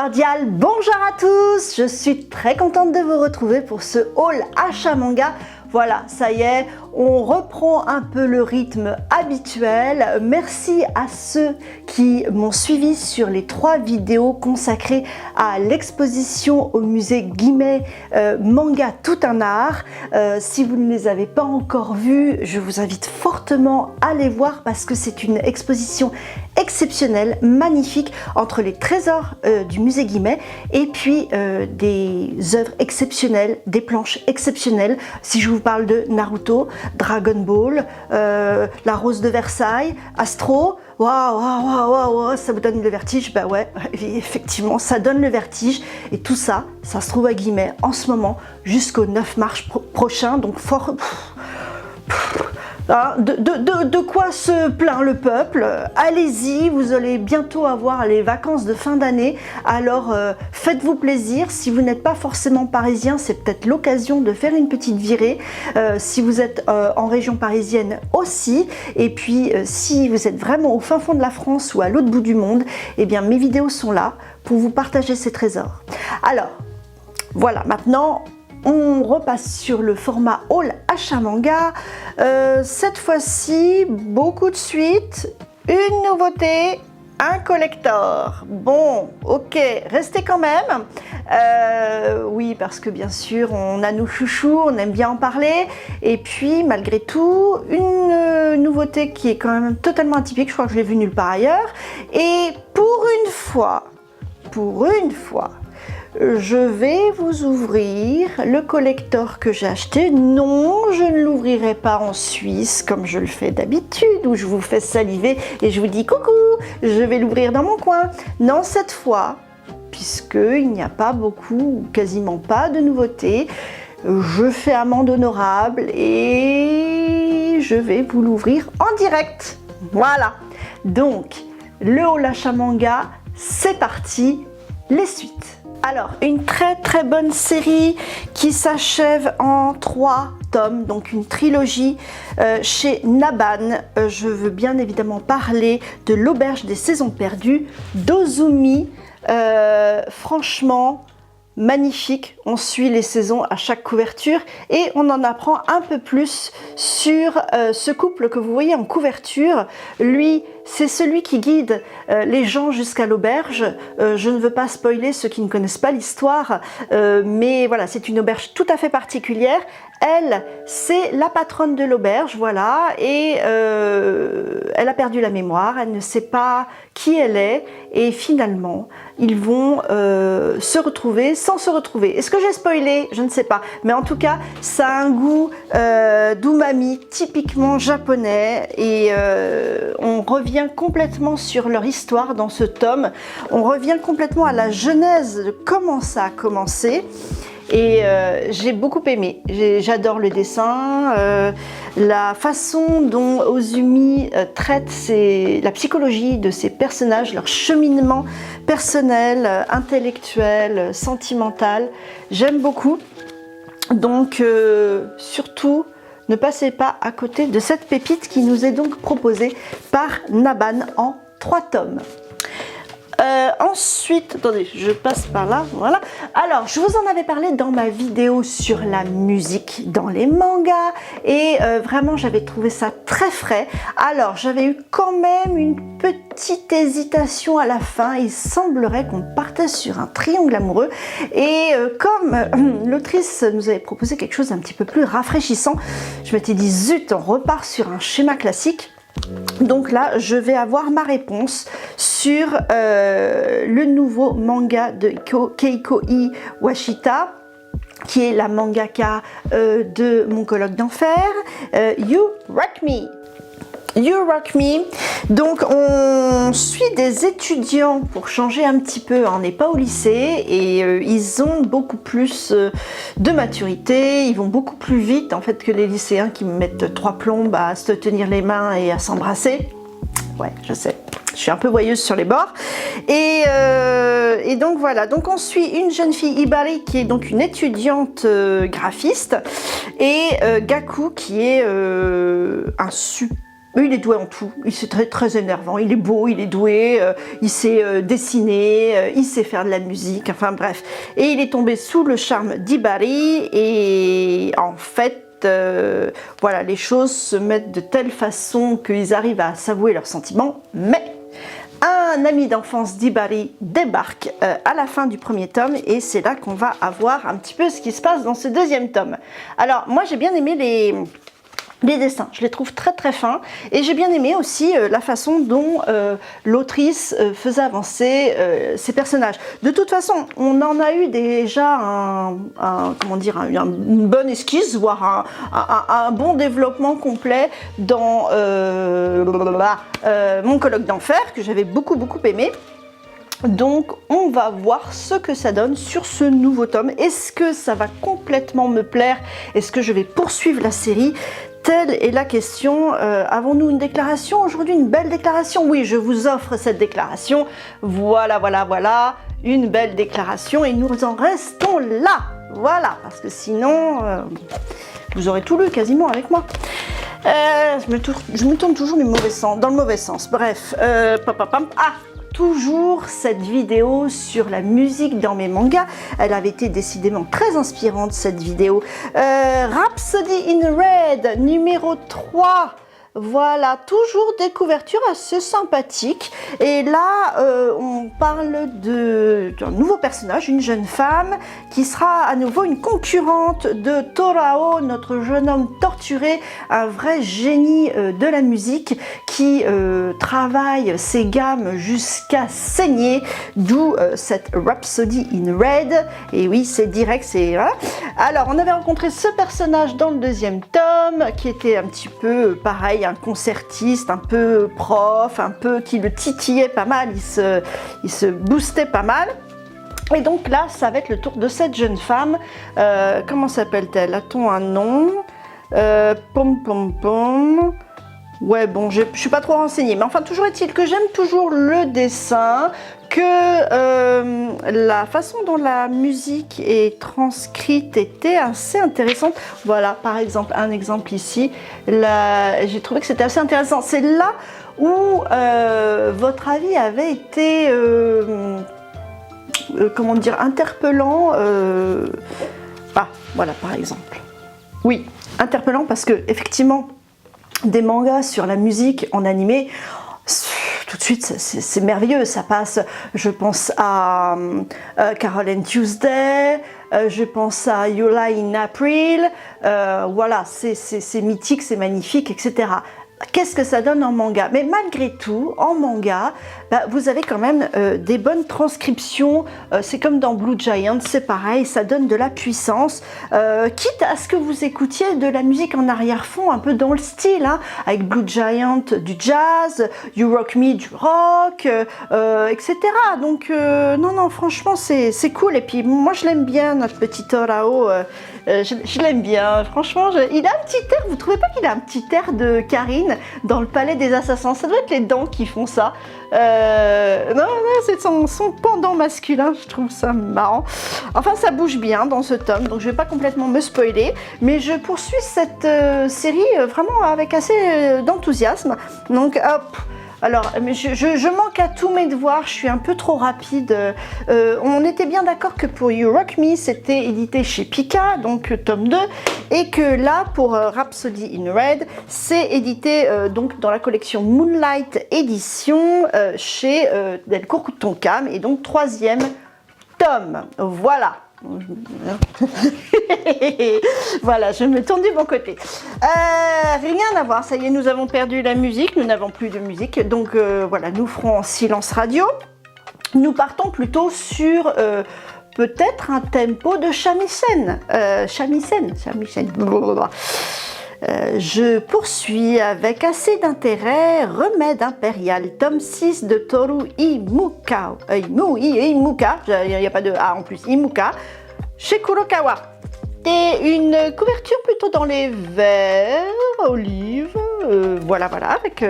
cordial bonjour à tous, je suis très contente de vous retrouver pour ce haul achat manga. Voilà, ça y est, on reprend un peu le rythme habituel. Merci à ceux qui m'ont suivi sur les 3 vidéos consacrées à l'exposition au musée Guimet Manga Tout un art. Si vous ne les avez pas encore vues, je vous invite fortement à les voir parce que c'est une exposition exceptionnelle, magnifique, entre les trésors du musée Guimet et puis des œuvres exceptionnelles, des planches exceptionnelles. Si je vous parle de Naruto, Dragon Ball, La Rose de Versailles, Astro, waouh, ça vous donne le vertige? Bah ouais, effectivement, ça donne le vertige. Et tout ça, ça se trouve à Guimet en ce moment jusqu'au 9 mars prochain, donc fort... De quoi se plaint le peuple? Allez-y, vous allez bientôt avoir les vacances de fin d'année, alors faites-vous plaisir. Si vous n'êtes pas forcément parisien, c'est peut-être l'occasion de faire une petite virée. Si vous êtes en région parisienne aussi, et puis si vous êtes vraiment au fin fond de la France ou à l'autre bout du monde, eh bien mes vidéos sont là pour vous partager ces trésors. Alors, voilà, maintenant on repasse sur le format haul achat manga. Cette fois-ci, beaucoup de suites, une nouveauté, un collector. Bon, ok, restez quand même. Oui, parce que bien sûr, on a nos chouchous, on aime bien en parler. Et puis, malgré tout, une nouveauté qui est quand même totalement atypique. Je crois que je l'ai vue nulle part ailleurs. Et pour une fois, je vais vous ouvrir le collector que j'ai acheté. Non, je ne l'ouvrirai pas en Suisse comme je le fais d'habitude, où je vous fais saliver et je vous dis coucou, je vais l'ouvrir dans mon coin. Non, cette fois, puisqu'il n'y a pas beaucoup ou quasiment pas de nouveautés, je fais amende honorable et je vais vous l'ouvrir en direct. Voilà, donc le haul achat manga, c'est parti, les suites. Alors, une très bonne série qui s'achève en 3 tomes, donc une trilogie chez Nabban. Je veux bien évidemment parler de l'Auberge des Saisons Perdues d'Ozumi. Franchement, magnifique, on suit les saisons à chaque couverture et on en apprend un peu plus sur ce couple que vous voyez en couverture. Lui, c'est celui qui guide les gens jusqu'à l'auberge. Je ne veux pas spoiler ceux qui ne connaissent pas l'histoire, mais voilà, c'est une auberge tout à fait particulière. Elle, c'est la patronne de l'auberge, voilà, et elle a perdu la mémoire, elle ne sait pas qui elle est, et finalement, ils vont se retrouver sans se retrouver. Est-ce que j'ai spoilé? Je ne sais pas, mais en tout cas, ça a un goût d'umami typiquement japonais, et on revient complètement sur leur histoire dans ce tome, on revient complètement à la genèse de comment ça a commencé. Et j'ai beaucoup aimé, j'adore le dessin, la façon dont Ozumi traite la psychologie de ses personnages, leur cheminement personnel, intellectuel, sentimental, j'aime beaucoup. Donc surtout, ne passez pas à côté de cette pépite qui nous est donc proposée par Nabban en 3 tomes. Ensuite, attendez, je passe par là, voilà. Alors, je vous en avais parlé dans ma vidéo sur la musique dans les mangas et vraiment, j'avais trouvé ça très frais. Alors, j'avais eu quand même une petite hésitation à la fin. Il semblerait qu'on partait sur un triangle amoureux et comme l'autrice nous avait proposé quelque chose d'un petit peu plus rafraîchissant, je m'étais dit, zut, on repart sur un schéma classique. Donc là, je vais avoir ma réponse sur le nouveau manga de Keiko Iwashita, qui est la mangaka de Mon colloque d'enfer, You Rock Me. You Rock Me. Donc on suit des étudiants pour changer un petit peu, on n'est pas au lycée et ils ont beaucoup plus de maturité, ils vont beaucoup plus vite en fait que les lycéens qui me mettent 3 plombes à se tenir les mains et à s'embrasser. Ouais, je sais, je suis un peu voyeuse sur les bords. Et donc voilà, donc on suit une jeune fille, Hibari, qui est donc une étudiante graphiste, et Gaku, qui est un super Il est doué en tout, c'est très, très énervant, il est beau, il est doué, il sait dessiner, il sait faire de la musique, enfin bref. Et il est tombé sous le charme d'Hibari et en fait, voilà, les choses se mettent de telle façon qu'ils arrivent à s'avouer leurs sentiments, mais un ami d'enfance d'Hibari débarque à la fin du premier tome et c'est là qu'on va avoir un petit peu ce qui se passe dans ce deuxième tome. Alors moi j'ai bien aimé les dessins, je les trouve très très fins et j'ai bien aimé aussi la façon dont l'autrice faisait avancer ses personnages. De toute façon, on en a eu déjà une bonne esquisse, voire un bon développement complet dans Mon colloque d'enfer, que j'avais beaucoup aimé. Donc on va voir ce que ça donne sur ce nouveau tome. Est-ce que ça va complètement me plaire? Est-ce que je vais poursuivre la série? Telle est la question. Avons-nous une déclaration aujourd'hui? Une belle déclaration? Oui, je vous offre cette déclaration. Voilà, une belle déclaration et nous en restons là. Voilà, parce que sinon, vous aurez tout lu quasiment avec moi. Je me tourne toujours dans le mauvais sens. Bref, toujours cette vidéo sur la musique dans mes mangas. Elle avait été décidément très inspirante, cette vidéo. Rhapsody in Red, numéro 3. Voilà, toujours des couvertures assez sympathiques. Et là, on parle d'un nouveau personnage, une jeune femme, qui sera à nouveau une concurrente de Torao, notre jeune homme torturé, un vrai génie de la musique, qui travaille ses gammes jusqu'à saigner, d'où cette Rhapsody in Red. Et oui, c'est direct, c'est... Voilà. Alors, on avait rencontré ce personnage dans le deuxième tome, qui était un petit peu pareil, un concertiste, un peu prof, un peu qui le titillait pas mal, il se boostait pas mal. Et donc là, ça va être le tour de cette jeune femme. Comment s'appelle-t-elle? A-t-on un nom? Ouais, bon, je suis pas trop renseignée, mais enfin, toujours est-il que j'aime toujours le dessin, que la façon dont la musique est transcrite était assez intéressante. Voilà, par exemple, un exemple ici, j'ai trouvé que c'était assez intéressant. C'est là où votre avis avait été, comment dire, interpellant. Voilà, par exemple. Oui, interpellant parce que, effectivement, des mangas sur la musique en animé, tout de suite c'est merveilleux, ça passe. Je pense à Carol and Tuesday, je pense à Yola in April, voilà, c'est mythique, c'est magnifique, etc. Qu'est-ce que ça donne en manga? Mais malgré tout, en manga, vous avez quand même des bonnes transcriptions. C'est comme dans Blue Giant, c'est pareil, ça donne de la puissance. Quitte à ce que vous écoutiez de la musique en arrière-fond, un peu dans le style, hein, avec Blue Giant du jazz, You Rock Me du rock, etc. Donc, non, franchement, c'est cool. Et puis, moi, je l'aime bien, notre petit Torao. Je l'aime bien, franchement, il a un petit air, vous trouvez pas qu'il a un petit air de Karine dans le palais des assassins? Ça doit être les dents qui font ça. Non, c'est son pendant masculin, je trouve ça marrant. Enfin, ça bouge bien dans ce tome, donc je vais pas complètement me spoiler, mais je poursuis cette série vraiment avec assez d'enthousiasme. Donc, hop. Alors, je manque à tous mes devoirs, je suis un peu trop rapide. On était bien d'accord que pour You Rock Me, c'était édité chez Pika, donc tome 2, et que là, pour Rhapsody in Red, c'est édité donc dans la collection Moonlight Edition chez Delcourt Tonkam, et donc 3e tome. Voilà. Voilà, je me tourne du bon côté. Rien à voir, ça y est, nous avons perdu la musique, nous n'avons plus de musique, donc voilà, nous ferons en silence radio. Nous partons plutôt sur peut-être un tempo de shamisen. Je poursuis avec assez d'intérêt Remède impérial, tome 6 de Toru Imuka. Imuka, il n'y a pas de A en plus, Imuka, chez Kurokawa. Et une couverture plutôt dans les verts, olives, voilà, avec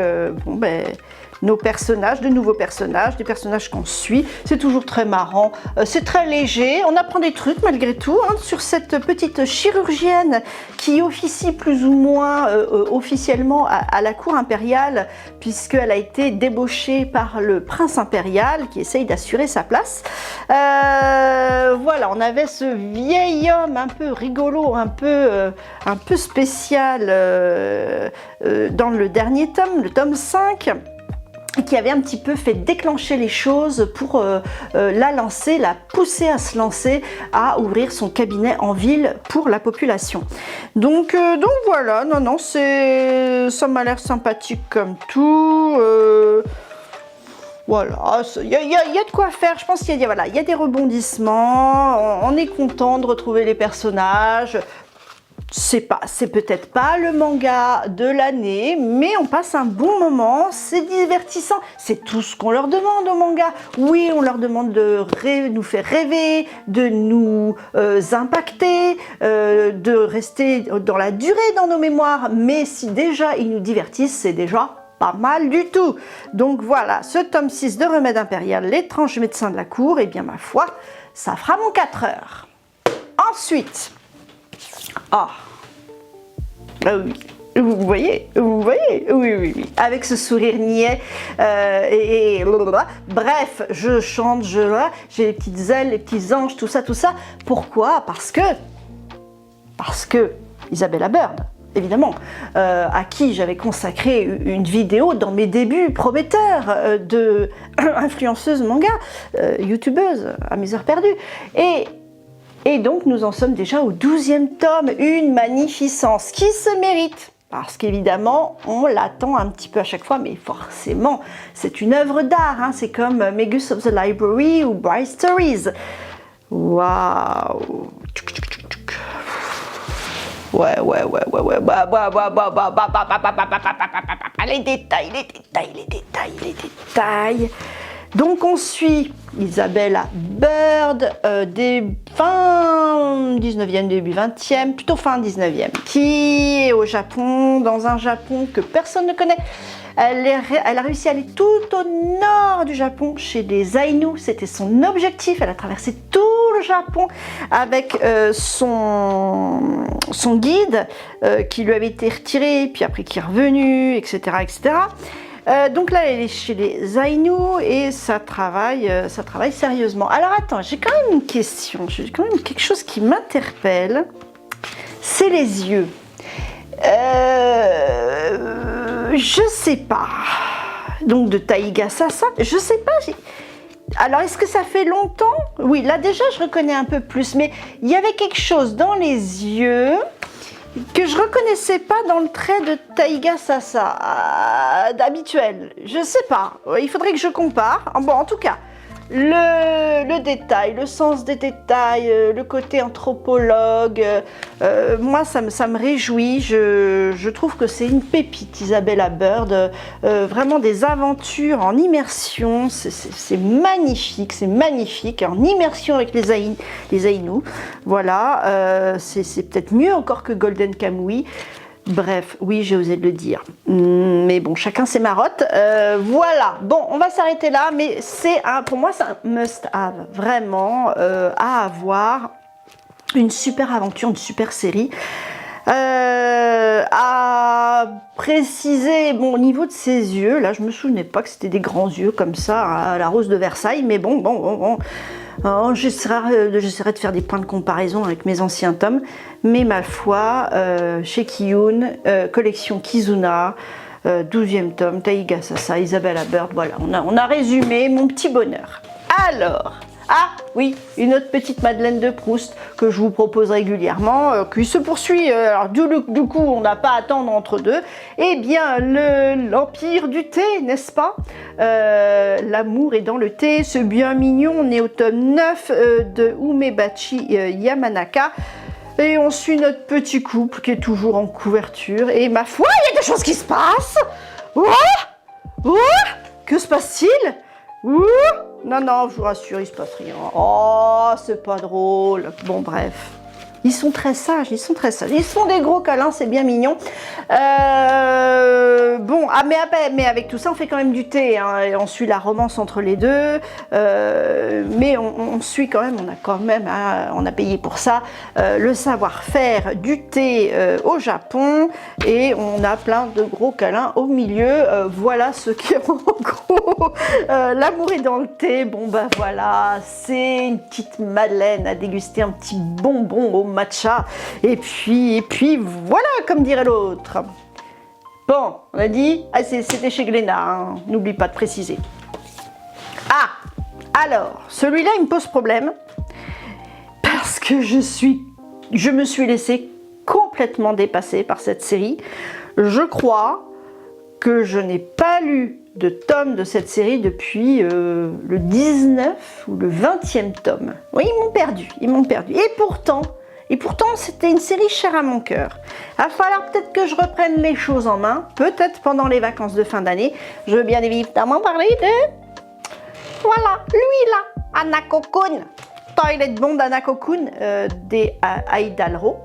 nos personnages, de nouveaux personnages, des personnages qu'on suit. C'est toujours très marrant, c'est très léger, on apprend des trucs malgré tout hein, sur cette petite chirurgienne qui officie plus ou moins officiellement à la cour impériale, puisqu'elle a été débauchée par le prince impérial qui essaye d'assurer sa place. Voilà, on avait ce vieil homme un peu rigolo, un peu spécial dans le dernier tome, le tome 5, qui avait un petit peu fait déclencher les choses pour la pousser à se lancer, à ouvrir son cabinet en ville pour la population. Donc voilà, non, ça m'a l'air sympathique comme tout. Voilà, il y a de quoi faire, je pense qu'il y a des rebondissements, on est content de retrouver les personnages. C'est peut-être pas le manga de l'année, mais on passe un bon moment, c'est divertissant, c'est tout ce qu'on leur demande au manga. Oui, on leur demande de nous faire rêver, de nous impacter, de rester dans la durée dans nos mémoires, mais si déjà ils nous divertissent, c'est déjà pas mal du tout. Donc voilà, ce tome 6 de Remède Impérial, l'étrange médecin de la cour, et bien ma foi, ça fera mon 4 heures. Ensuite, oui, vous voyez, oui, avec ce sourire niais bref, je chante, j'ai les petites ailes, les petits anges, tout ça. Pourquoi? Parce que Isabella Bird, évidemment, à qui j'avais consacré une vidéo dans mes débuts prometteurs de influenceuse manga, youtubeuse à mes heures perdues, et donc nous en sommes déjà au 12e tome, une magnificence qui se mérite, parce qu'évidemment on l'attend un petit peu à chaque fois, mais forcément c'est une œuvre d'art, hein, c'est comme Magus of the Library ou Bright Stories. Waouh! Ouais. Les détails. Donc on suit Isabella Bird, des fin 19e, début 20e, plutôt fin 19e, qui est au Japon, dans un Japon que personne ne connaît. Elle a réussi à aller tout au nord du Japon, chez les Ainu, c'était son objectif. Elle a traversé tout le Japon avec son guide qui lui avait été retiré, puis après qui est revenu, etc. Donc là, elle est chez les Ainu et ça travaille sérieusement. Alors attends, j'ai quand même une question, j'ai quand même quelque chose qui m'interpelle, c'est les yeux. Je sais pas. Donc de Taiga Sasa, je sais pas. Alors est-ce que ça fait longtemps? Oui, là déjà je reconnais un peu plus, mais il y avait quelque chose dans les yeux que je reconnaissais pas dans le trait de Taiga Sasa d'habituel. Je sais pas, il faudrait que je compare. Bon, en tout cas, le détail, le sens des détails, le côté anthropologue, moi ça me réjouit. Je trouve que c'est une pépite, Isabella Bird, vraiment des aventures en immersion, c'est magnifique, en immersion avec les Ainu, voilà, c'est peut-être mieux encore que Golden Kamuy. Bref, oui, j'ai osé le dire. Mais bon, chacun ses marottes. Voilà. Bon, on va s'arrêter là, mais pour moi, c'est un must-have, vraiment, à avoir. Une super aventure, une super série. À préciser, bon, au niveau de ses yeux, là, je me souvenais pas que c'était des grands yeux comme ça, à la Rose de Versailles, mais bon. J'essaierai de faire des points de comparaison avec mes anciens tomes, mais ma foi, chez Kiyun, collection Kizuna, 12e tome, Taiga Sasa, Isabella Bird, voilà, on a résumé mon petit bonheur. Alors, oui, une autre petite Madeleine de Proust que je vous propose régulièrement, qui se poursuit, alors du coup on n'a pas à attendre entre deux, eh bien l'Empire du thé, n'est-ce pas? L'amour est dans le thé, c'est bien mignon, on est au tome 9 de Umebachi Yamanaka, et on suit notre petit couple qui est toujours en couverture, et ma foi, il y a des choses qui se passent. Que se passe-t-il? Non, je vous rassure, il se passe rien. Oh, c'est pas drôle. Bon, bref. Ils sont très sages, ils sont très sages. Ils se font des gros câlins, c'est bien mignon. Bon, mais avec tout ça, on fait quand même du thé. Hein, et on suit la romance entre les deux. Mais on suit quand même, on a payé pour ça, le savoir-faire du thé au Japon. Et on a plein de gros câlins au milieu. Voilà ce qui est en gros l'amour est dans le thé. Bon, ben voilà, c'est une petite madeleine à déguster, un petit bonbon au matcha, et puis voilà, comme dirait l'autre. Bon, on a dit, c'était chez Glénat, hein, n'oublie pas de préciser. Ah, alors, celui-là, il me pose problème, parce que je me suis laissée complètement dépasser par cette série. Je crois que je n'ai pas lu de tome de cette série depuis le 19 ou le 20e tome. Oui, ils m'ont perdu. Et pourtant, c'était une série chère à mon cœur. Il va falloir peut-être que je reprenne les choses en main, peut-être pendant les vacances de fin d'année. Je veux bien évidemment parler de... Voilà, lui là, Hanako-kun. Toilet Bond Hanako-kun des Aidalro,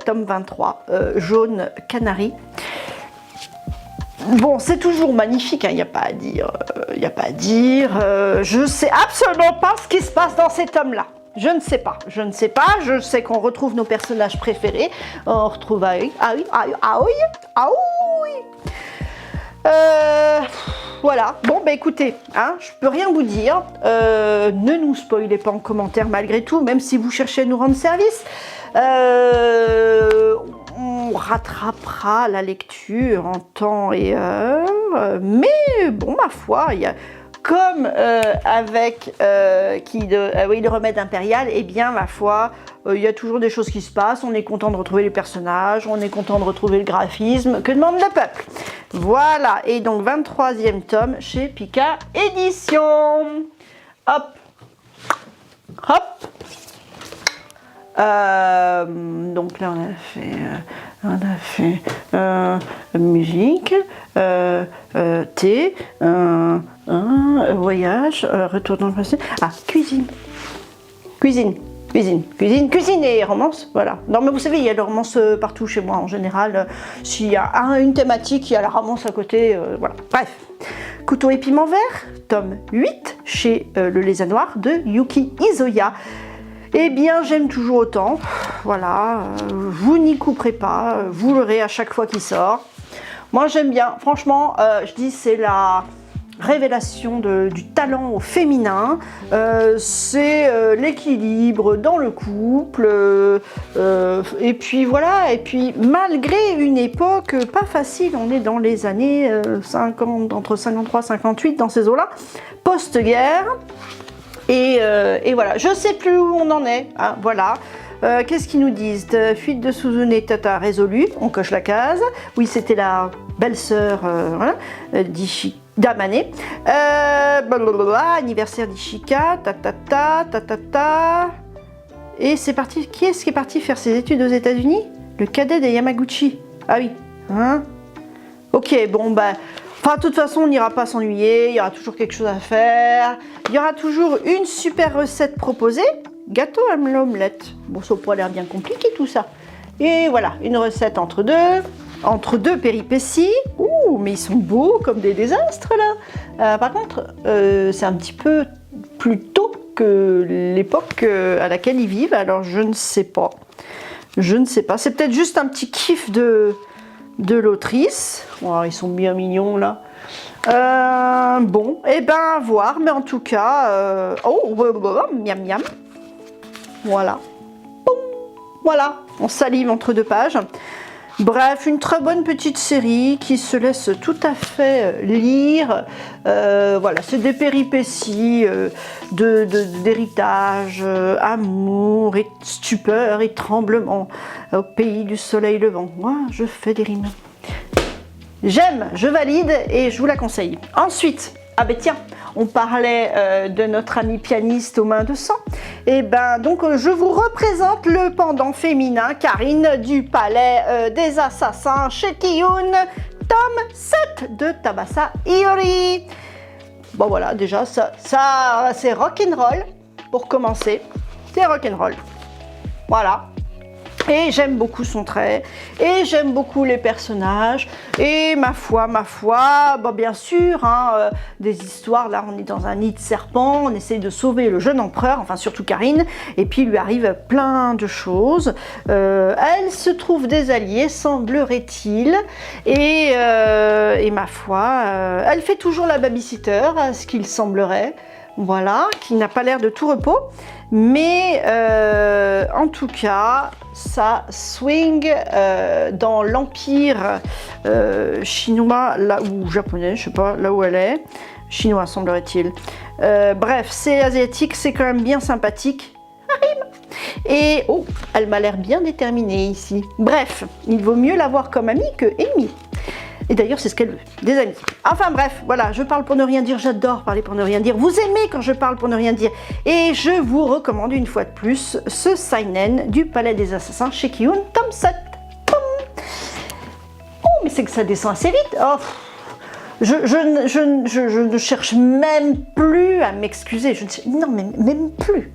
tome 23, jaune canari. Bon, c'est toujours magnifique, il n'y a pas à dire, je sais absolument pas ce qui se passe dans ces tomes-là. Je ne sais pas, je sais qu'on retrouve nos personnages préférés, on retrouve Aoi. Voilà, bon bah écoutez, hein, je peux rien vous dire, ne nous spoilez pas en commentaire malgré tout, même si vous cherchez à nous rendre service. On rattrapera la lecture en temps et heure, mais bon, ma foi, il y a, comme avec le remède impérial, eh bien, ma foi, il y a toujours des choses qui se passent, on est content de retrouver les personnages, on est content de retrouver le graphisme, que demande le peuple? Voilà, et donc 23e tome chez Pika Édition. Hop, hop. Donc là on a fait musique, thé, voyage, retour dans le passé, cuisine et romance, voilà. Non mais vous savez, il y a la romance partout chez moi en général, s'il y a une thématique, il y a la romance à côté, voilà. Bref, Couteau et piment vert, tome 8 chez Le Lézard Noir de Yuki Izoya. Eh bien, j'aime toujours autant, voilà, vous n'y couperez pas, vous l'aurez à chaque fois qu'il sort. Moi, j'aime bien, franchement, je dis c'est la révélation du talent au féminin, c'est l'équilibre dans le couple, et puis voilà, et puis malgré une époque pas facile, on est dans les années 50, entre 53 et 58, dans ces eaux-là, post-guerre. Et voilà, je sais plus où on en est, hein, voilà. Qu'est-ce qu'ils nous disent? Fuite de Suzune Tata résolue, on coche la case. Oui, c'était la belle-sœur voilà, d'Amane. Anniversaire d'Ishika, ta. Et c'est parti, qui est-ce qui est parti faire ses études aux États-Unis? Le cadet des Yamaguchi. Ah oui, hein? Ok, bon, bah... Enfin, de toute façon, on n'ira pas s'ennuyer, il y aura toujours quelque chose à faire, il y aura toujours une super recette proposée, gâteau à l'omelette. Bon, ça n'a pas l'air bien compliqué tout ça. Et voilà, une recette entre deux péripéties. Ouh, mais ils sont beaux comme des désastres là. Par contre, c'est un petit peu plus tôt que l'époque à laquelle ils vivent, alors je ne sais pas. C'est peut-être juste un petit kiff de l'autrice. Oh, ils sont bien mignons là. Bon, et ben à voir, mais en tout cas, miam miam. Voilà. Boum, voilà, on salive entre deux pages. Bref, une très bonne petite série qui se laisse tout à fait lire. Voilà, c'est des péripéties d'héritage, amour, et stupeur et tremblement au pays du soleil levant. Moi, je fais des rimes. J'aime, je valide et je vous la conseille. Ensuite, ah ben tiens, on parlait de notre amie pianiste aux mains de sang. Et ben donc je vous représente le pendant féminin, Karine du Palais des Assassins chez Kiyun, tome 7 de Tabasa Iori. Bon voilà, déjà ça c'est rock'n'roll pour commencer. C'est rock'n'roll. voilà. Et j'aime beaucoup son trait, et j'aime beaucoup les personnages, et ma foi, bon, bien sûr, hein, des histoires, là on est dans un nid de serpent, on essaie de sauver le jeune empereur, enfin surtout Karine, et puis il lui arrive plein de choses. Elle se trouve des alliés, semblerait-il, et ma foi, elle fait toujours la babysitter, à ce qu'il semblerait. Voilà, qui n'a pas l'air de tout repos, mais en tout cas, ça swing dans l'empire chinois, là ou japonais, je sais pas, là où elle est, chinois semblerait-il. Bref, c'est asiatique, c'est quand même bien sympathique. Et oh, elle m'a l'air bien déterminée ici. Bref, il vaut mieux l'avoir comme amie que ennemie. Et d'ailleurs, c'est ce qu'elle veut, des amis. Enfin bref, voilà, je parle pour ne rien dire, j'adore parler pour ne rien dire. Vous aimez quand je parle pour ne rien dire. Et je vous recommande une fois de plus ce seinen du Palais des Assassins chez Ki-un, tome 7. Oh, mais c'est que ça descend assez vite. Oh, je ne cherche même plus à m'excuser. Non, même plus.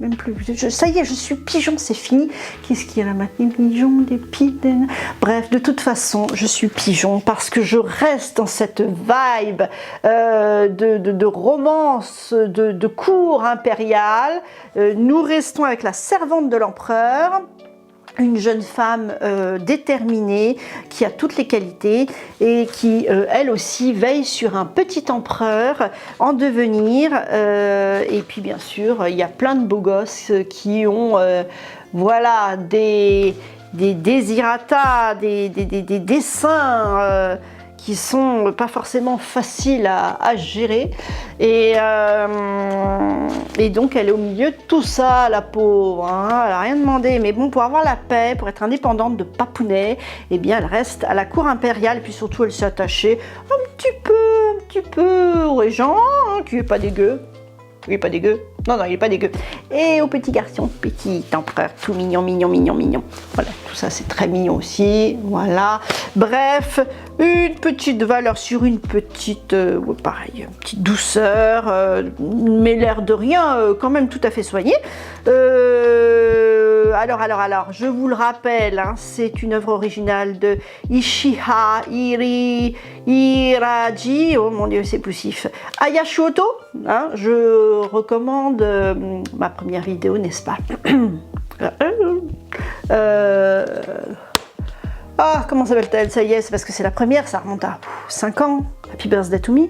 Ça y est, je suis pigeon, c'est fini. Qu'est-ce qu'il y a là maintenant? Pigeon, des pigeons. Bref, de toute façon, je suis pigeon parce que je reste dans cette vibe de romance, de cour impériale. Nous restons avec la servante de l'empereur. Une jeune femme déterminée, qui a toutes les qualités et qui, elle aussi, veille sur un petit empereur en devenir. Et puis, bien sûr, il y a plein de beaux gosses qui ont, voilà, des désirata, des dessins qui sont pas forcément faciles à gérer. Et donc elle est au milieu de tout ça, la pauvre, hein, elle n'a rien demandé, mais bon, pour avoir la paix, pour être indépendante de Papounet, eh bien elle reste à la cour impériale, et puis surtout elle s'est attachée un petit peu au régent, hein, qui est pas dégueu. Il est pas dégueu. Non, il est pas dégueu. Et au petit garçon, petit empereur, tout mignon. Voilà, tout ça c'est très mignon aussi. Voilà. Bref, une petite valeur sur une petite, pareil, une petite douceur, mais l'air de rien, quand même tout à fait soigné. Alors, je vous le rappelle, hein, c'est une œuvre originale de Ishiha Iraji, oh mon dieu, c'est poussif. Ayashuoto, hein, je recommande ma première vidéo, n'est-ce pas? Ah, comment s'appelle-t-elle? Ça y est, c'est parce que c'est la première, ça remonte à 5 ans. Happy birthday to me.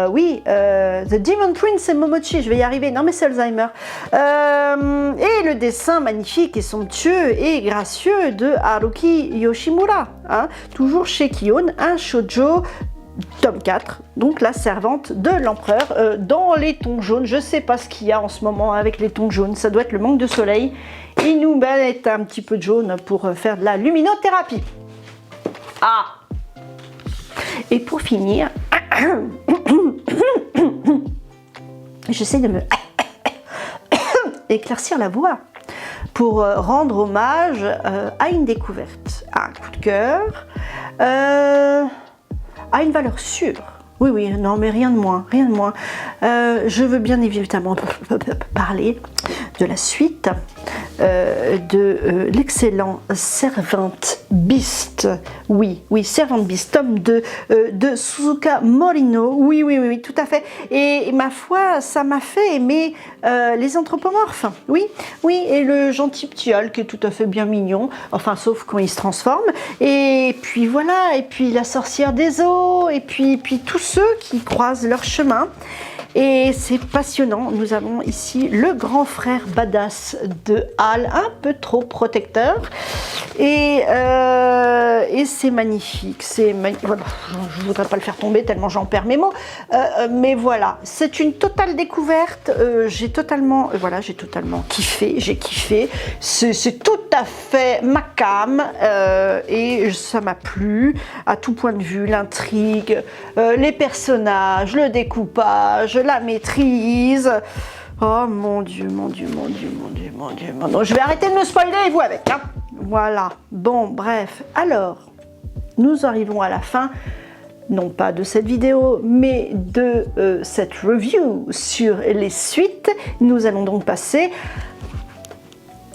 Oui, The Demon Prince et Momochi, je vais y arriver, non mais c'est Alzheimer. Et le dessin magnifique et somptueux et gracieux de Haruki Yoshimura, hein, toujours chez Ki-un, un shoujo, tome 4, donc la servante de l'empereur, dans les tons jaunes. Je sais pas ce qu'il y a en ce moment avec les tons jaunes, ça doit être le manque de soleil. Il nous met un petit peu de jaune pour faire de la luminothérapie. Ah! Et pour finir, j'essaie de me éclaircir la voix pour rendre hommage à une découverte, à un coup de cœur, à une valeur sûre. Oui, non, mais rien de moins. Je veux bien évidemment parler de la suite de l'excellent Servant Beast. Oui, Servant Beast, tome 2 de Suzuka Morino. Oui, tout à fait. Et ma foi, ça m'a fait aimer les anthropomorphes. Oui, et le gentil petit Hal qui est tout à fait bien mignon. Enfin, sauf quand il se transforme. Et puis voilà, et puis la sorcière des eaux, et puis tous ceux qui croisent leur chemin. Et c'est passionnant, nous avons ici le grand frère badass de Hal, un peu trop protecteur, et c'est magnifique, voilà, je ne voudrais pas le faire tomber tellement j'en perds mes mots, mais voilà, c'est une totale découverte, j'ai totalement kiffé, c'est tout à fait ma cam, et ça m'a plu à tout point de vue, l'intrigue, les personnages, le découpage, la maîtrise. Oh mon dieu. Je vais arrêter de me spoiler et vous avec. Hein. Voilà. Bon, bref. Alors, nous arrivons à la fin, non pas de cette vidéo, mais de cette review sur les suites. Nous allons donc passer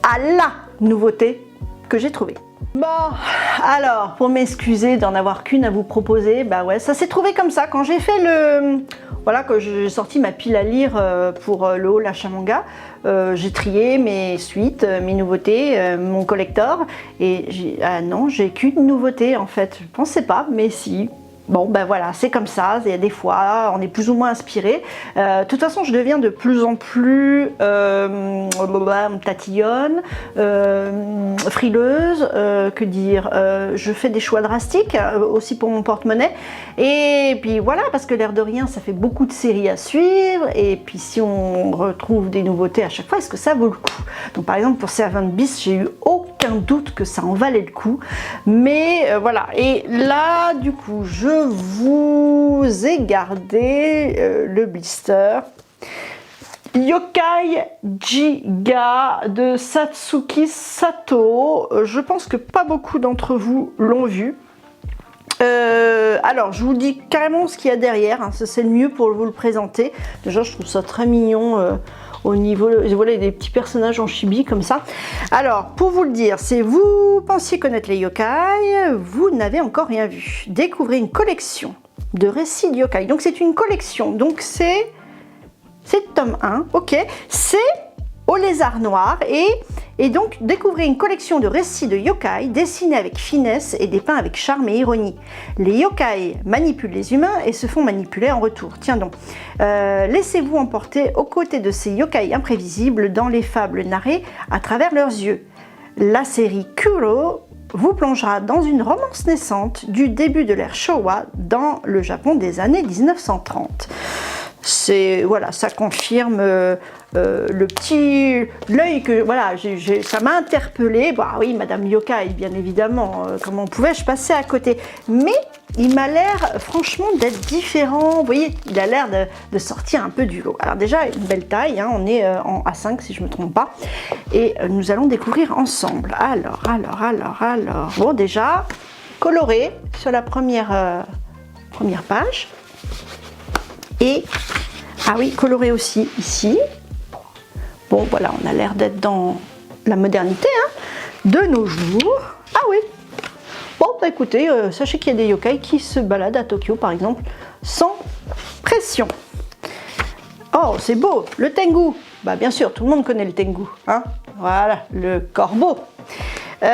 à la nouveauté que j'ai trouvée. Bon, alors, pour m'excuser d'en avoir qu'une à vous proposer, bah ouais, ça s'est trouvé comme ça. Quand j'ai fait le... Voilà, quand j'ai sorti ma pile à lire pour le haul achat manga, j'ai trié mes suites, mes nouveautés, mon collector, et ah non, j'ai qu'une nouveauté en fait. Je pensais pas, mais si. Bon, ben voilà, c'est comme ça, il y a des fois, on est plus ou moins inspiré. De toute façon, je deviens de plus en plus tatillonne, frileuse, que dire, je fais des choix drastiques, aussi pour mon porte-monnaie. Et puis voilà, parce que l'air de rien, ça fait beaucoup de séries à suivre. Et puis si on retrouve des nouveautés à chaque fois, est-ce que ça vaut le coup? Donc par exemple, pour Seven Beasts, j'ai eu aucun doute que ça en valait le coup. Mais voilà, et là, du coup, je vous ai gardé le blister Yokai Giga de Satsuki Sato. Je pense que pas beaucoup d'entre vous l'ont vu. Alors, je vous dis carrément ce qu'il y a derrière, hein, c'est le mieux pour vous le présenter. Déjà, je trouve ça très mignon au niveau... Voilà, des petits personnages en chibi comme ça. Alors, pour vous le dire, c'est vous pensiez connaître les yokai, vous n'avez encore rien vu. Découvrez une collection de récits de yokai. Donc, c'est une collection. Donc, c'est tome 1, ok. C'est au lézard noir et donc découvrez une collection de récits de yokai dessinés avec finesse et dépeints avec charme et ironie. Les yokai manipulent les humains et se font manipuler en retour. Tiens donc, laissez-vous emporter aux côtés de ces yokai imprévisibles dans les fables narrées à travers leurs yeux. La série Kuro vous plongera dans une romance naissante du début de l'ère Showa dans le Japon des années 1930. C'est voilà, ça confirme l'œil que voilà, ça m'a interpellée. Bah oui, Madame Yokai, bien évidemment. Comment pouvais-je passer à côté? Mais il m'a l'air franchement d'être différent. Vous voyez, il a l'air de sortir un peu du lot. Alors déjà, une belle taille. Hein, on est en A5 si je ne me trompe pas. Et nous allons découvrir ensemble. Alors. Bon, déjà coloré sur la première page. Et, ah oui, coloré aussi ici. Bon, voilà, on a l'air d'être dans la modernité, hein, de nos jours. Ah oui. Bon, bah écoutez, sachez qu'il y a des yokai qui se baladent à Tokyo, par exemple, sans pression. Oh, c'est beau, le tengu. Bah bien sûr, tout le monde connaît le tengu, hein. Voilà, le corbeau. Il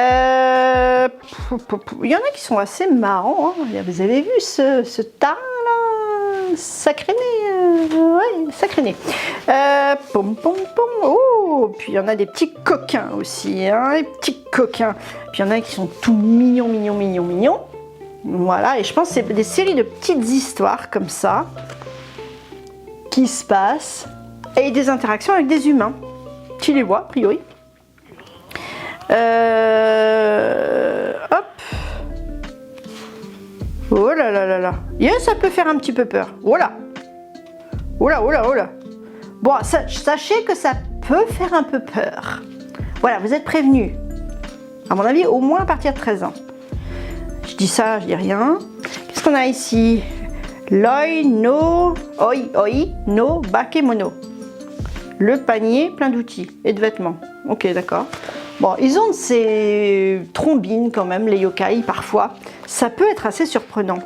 y en a qui sont assez marrants, hein. Vous avez vu ce tas là, sacré nez, ouais, sacré nez. Oh, puis il y en a des petits coquins aussi, hein, les petits coquins. Puis il y en a qui sont tout mignons. Voilà, et je pense que c'est des séries de petites histoires comme ça qui se passent et des interactions avec des humains. Tu les vois, a priori. Hop. Oh là là là là. Yeah, ça peut faire un petit peu peur. Oh là. Oh là. Bon, sachez que ça peut faire un peu peur. Voilà, vous êtes prévenus. À mon avis, au moins à partir de 13 ans. Je dis ça, je dis rien. Qu'est-ce qu'on a ici? Oi no bakemono. Le panier plein d'outils et de vêtements. Ok, d'accord. Bon, ils ont ces trombines quand même, les yokai, parfois. Ça peut être assez surprenant.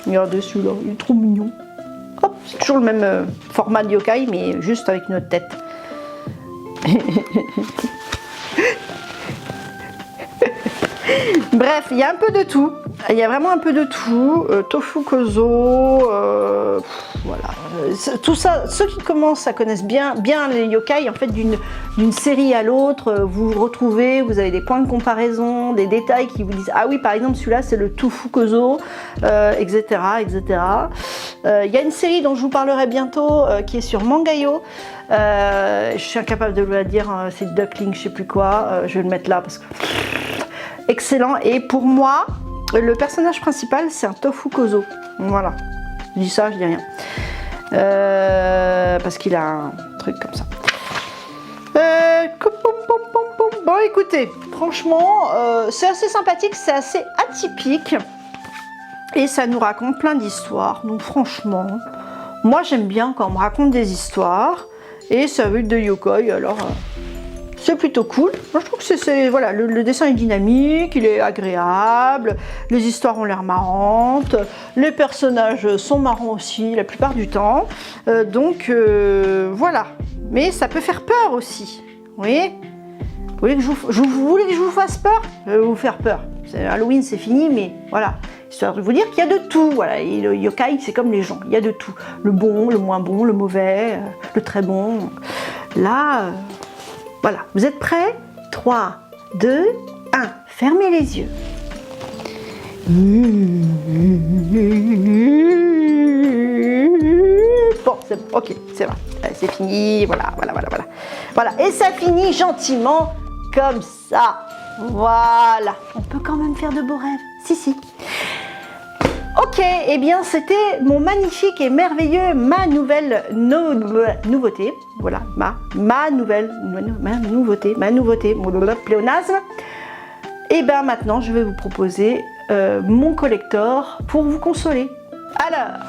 Regardez celui-là, il est trop mignon. Hop, c'est toujours le même format de yokai, mais juste avec une autre tête. Bref, il y a un peu de tout. Il y a vraiment un peu de tout. Tofu Kozo, voilà. Tout ça, ceux qui commencent à connaître bien les yokai, en fait, d'une série à l'autre, vous retrouvez, vous avez des points de comparaison, des détails qui vous disent ah oui, par exemple, celui-là, c'est le Tofu Kozo, etc. Il y a une série dont je vous parlerai bientôt qui est sur Mangayo. Je suis incapable de vous la dire, c'est Duckling, je sais plus quoi. Je vais le mettre là parce que excellent. Et pour moi, le personnage principal, c'est un Tofu Kozo. Voilà. Je dis ça, je dis rien. Parce qu'il a un truc comme ça. Bon, écoutez, franchement, c'est assez sympathique, c'est assez atypique. Et ça nous raconte plein d'histoires. Donc franchement, moi j'aime bien quand on me raconte des histoires. Et ça veut être de yokai, alors c'est plutôt cool. Moi, je trouve que voilà, le dessin est dynamique, il est agréable, les histoires ont l'air marrantes, les personnages sont marrants aussi la plupart du temps. Donc voilà. Mais ça peut faire peur aussi. Vous voyez? Vous voulez que je vous fasse peur? Je vais vous faire peur. Halloween, c'est fini, mais voilà. Histoire de vous dire qu'il y a de tout. Voilà. Et le yokai, c'est comme les gens. Il y a de tout. Le bon, le moins bon, le mauvais, le très bon. Là, voilà. Vous êtes prêts? 3, 2, 1. Fermez les yeux. Bon, ok, c'est bon. C'est fini. Voilà. Voilà. Et ça finit gentiment comme ça. Voilà. On peut quand même faire de beaux rêves. Si. Ok, eh bien c'était mon magnifique et merveilleux, ma nouvelle nouveauté. Voilà, ma nouveauté, pléonasme. Et bien maintenant, je vais vous proposer mon collector pour vous consoler. Alors,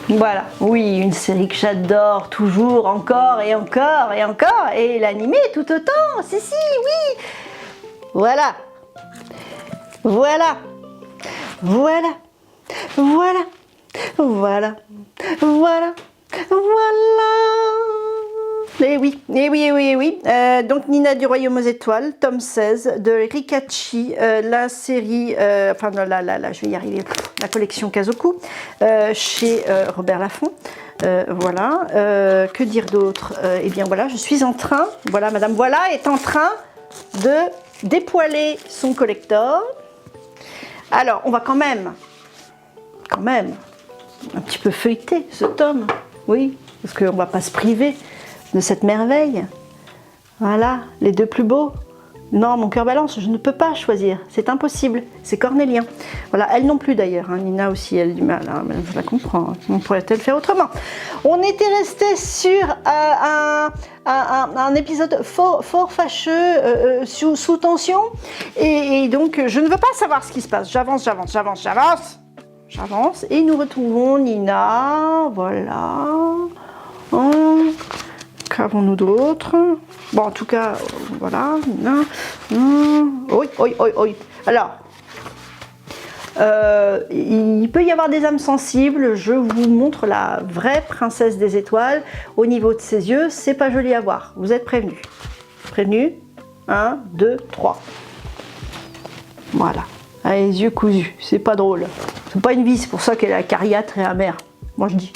voilà, oui, une série que j'adore toujours, encore et encore et encore, et l'animé tout autant, si, oui. Voilà. Et oui. Donc Nina du Royaume aux Étoiles, tome 16 de Rikachi, la série, je vais y arriver, la collection Kazoku, chez Robert Laffont. Voilà. Que dire d'autre? Eh bien voilà, je suis en train, voilà, Madame Voilà est en train de dépoiler son collector. Alors, on va quand même un petit peu feuilleter ce tome, oui, parce qu'on ne va pas se priver de cette merveille. Voilà, les deux plus beaux. Non, mon cœur balance, je ne peux pas choisir, c'est impossible, c'est cornélien. Voilà, elle non plus d'ailleurs, hein. Nina aussi, elle a du mal, hein, je la comprends, on pourrait-elle faire autrement. On était resté sur un épisode fort fâcheux, sous tension, et donc je ne veux pas savoir ce qui se passe, j'avance, et nous retrouvons Nina, voilà. Qu'avons-nous d'autre? Bon, en tout cas, voilà. Oui. Alors, il peut y avoir des âmes sensibles. Je vous montre la vraie princesse des étoiles. Au niveau de ses yeux, c'est pas joli à voir. Vous êtes prévenus. Prévenus? 1, 2, 3. Voilà. Ah, les yeux cousus. C'est pas drôle. C'est pas une vie, c'est pour ça qu'elle est acariâtre et amère. Moi, je dis.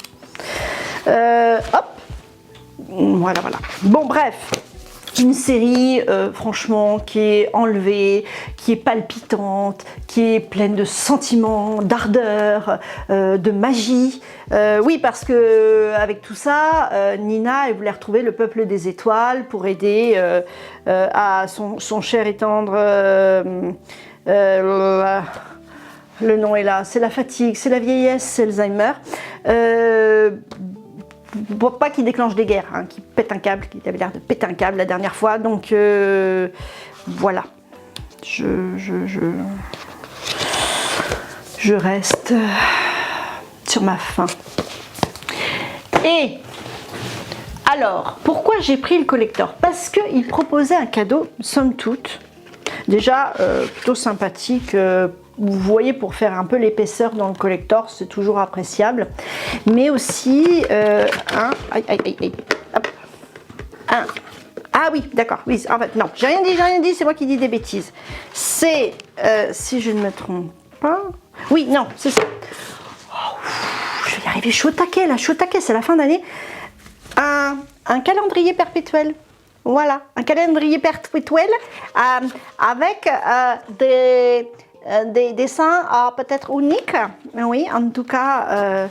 Hop. Voilà. Bon, bref. Une série, franchement, qui est enlevée, qui est palpitante, qui est pleine de sentiments, d'ardeur, de magie. Oui, parce que avec tout ça, Nina, elle voulait retrouver le peuple des étoiles pour aider à son cher et tendre... le nom est là, c'est la fatigue, c'est la vieillesse, c'est Alzheimer. Pas qu'il déclenche des guerres, hein, qui pète un câble, qui avait l'air de péter un câble la dernière fois, donc voilà. Je reste sur ma faim. Et alors, pourquoi j'ai pris le collector? Parce qu'il proposait un cadeau, somme toute, déjà plutôt sympathique. Vous voyez, pour faire un peu l'épaisseur dans le collector, c'est toujours appréciable. Mais aussi ah oui, d'accord. Oui, en fait, non, j'ai rien dit, c'est moi qui dis des bêtises. C'est, si je ne me trompe pas... Oui, non, c'est ça. Oh, je vais y arriver, je suis au taquet, c'est la fin d'année. Un calendrier perpétuel. Voilà, un calendrier perpétuel avec des dessins peut-être uniques. Oui, en tout cas,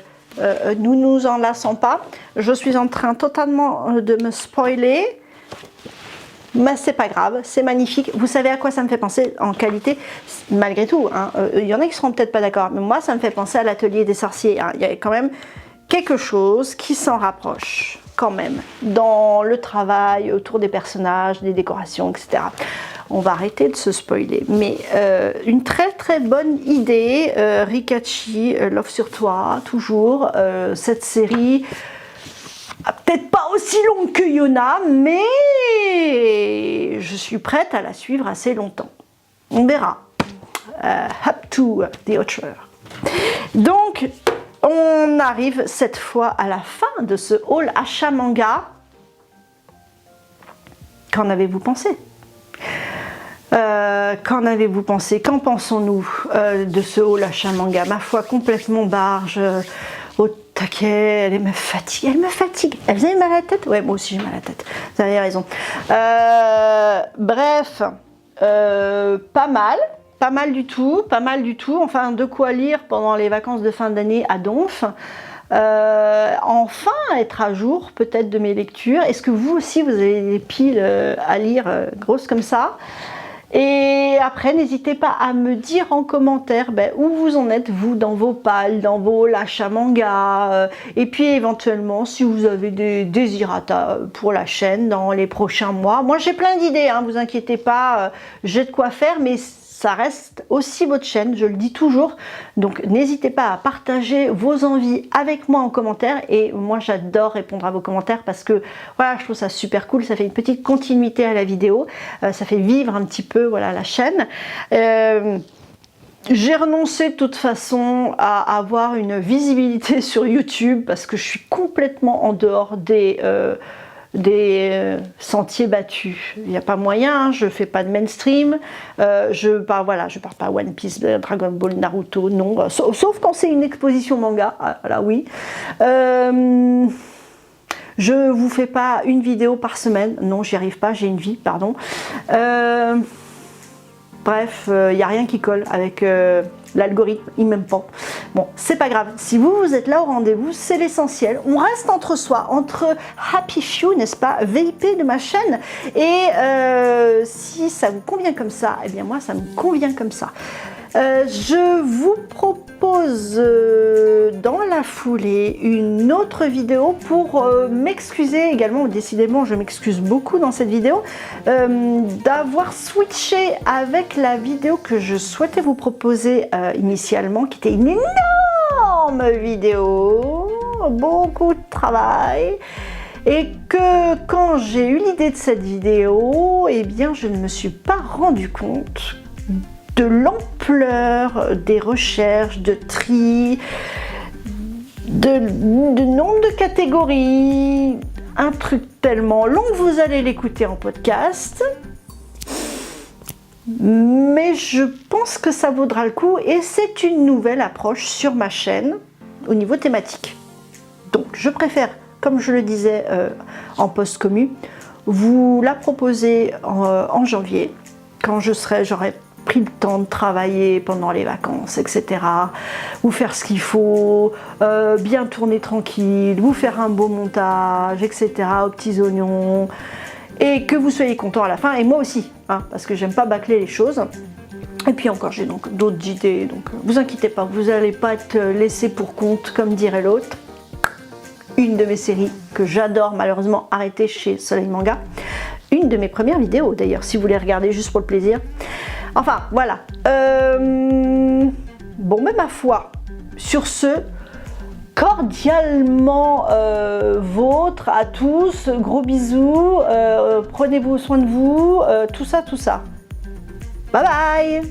nous nous en lassons pas. Je suis en train totalement de me spoiler. Mais c'est pas grave, c'est magnifique. Vous savez à quoi ça me fait penser en qualité, malgré tout, hein. Il y en a qui seront peut-être pas d'accord, mais moi ça me fait penser à l'atelier des sorciers, hein. Il y a quand même quelque chose qui s'en rapproche quand même dans le travail autour des personnages, des décorations, etc. On va arrêter de se spoiler, mais une très bonne idée. Rikachi, Love sur toi, toujours cette série. Peut-être pas aussi longue que Yona, mais et je suis prête à la suivre assez longtemps. On verra. Up to the author. Donc, on arrive cette fois à la fin de ce haul achat manga. Qu'en avez-vous pensé? Qu'en avez-vous pensé? Qu'en pensons-nous de ce haul achat manga? Ma foi, complètement barge, au taquet, elle me fatigue, elle me fatigue. Vous avez mal à la tête? Ouais, moi aussi j'ai mal à la tête, vous avez raison. Bref, pas mal du tout, enfin de quoi lire pendant les vacances de fin d'année à Donf. Enfin être à jour peut-être de mes lectures. Est-ce que vous aussi vous avez des piles à lire grosses comme ça? Et après, n'hésitez pas à me dire en commentaire où vous en êtes, vous, dans vos pales, dans vos achats manga. Et puis éventuellement, si vous avez des désirata pour la chaîne dans les prochains mois. Moi, j'ai plein d'idées, hein, vous inquiétez pas, j'ai de quoi faire, mais ça reste aussi votre chaîne, je le dis toujours. Donc n'hésitez pas à partager vos envies avec moi en commentaire. Et moi j'adore répondre à vos commentaires parce que voilà, je trouve ça super cool. Ça fait une petite continuité à la vidéo. Ça fait vivre un petit peu voilà, la chaîne. J'ai renoncé de toute façon à avoir une visibilité sur YouTube parce que je suis complètement en dehors des sentiers battus. Il n'y a pas moyen, hein, je fais pas de mainstream, je parle pas One Piece, Dragon Ball, Naruto, non, sauf quand c'est une exposition manga, voilà, oui. Je vous fais pas une vidéo par semaine, non, j'y arrive pas, j'ai une vie, pardon. Bref, il n'y a rien qui colle avec l'algorithme, il m'aime pas. Bon, c'est pas grave. Si vous êtes là au rendez-vous, c'est l'essentiel. On reste entre soi, entre Happy Few, n'est-ce pas, VIP de ma chaîne. Et si ça vous convient comme ça, eh bien moi, ça me convient comme ça. Je vous propose dans la foulée une autre vidéo pour m'excuser également, décidément je m'excuse beaucoup dans cette vidéo, d'avoir switché avec la vidéo que je souhaitais vous proposer initialement, qui était une énorme vidéo, beaucoup de travail. Et que quand j'ai eu l'idée de cette vidéo, eh bien je ne me suis pas rendu compte de l'ampleur des recherches, de tri, de nombre de catégories, un truc tellement long que vous allez l'écouter en podcast. Mais je pense que ça vaudra le coup et c'est une nouvelle approche sur ma chaîne au niveau thématique. Donc je préfère, comme je le disais en post-commu, vous la proposer en janvier, quand j'aurai pris le temps de travailler pendant les vacances, etc. Vous faire ce qu'il faut, bien tourner tranquille, vous faire un beau montage, etc. aux petits oignons, et que vous soyez content à la fin, et moi aussi, hein, parce que j'aime pas bâcler les choses. Et puis encore, j'ai donc d'autres idées, donc vous inquiétez pas, vous n'allez pas être laissé pour compte, comme dirait l'autre. Une de mes séries que j'adore, malheureusement arrêtée chez Soleil Manga. Une de mes premières vidéos d'ailleurs, si vous voulez regarder juste pour le plaisir. Enfin, voilà. Bon, mais ma foi, sur ce, cordialement vôtre à tous, gros bisous, prenez-vous soin de vous, tout ça. Bye bye!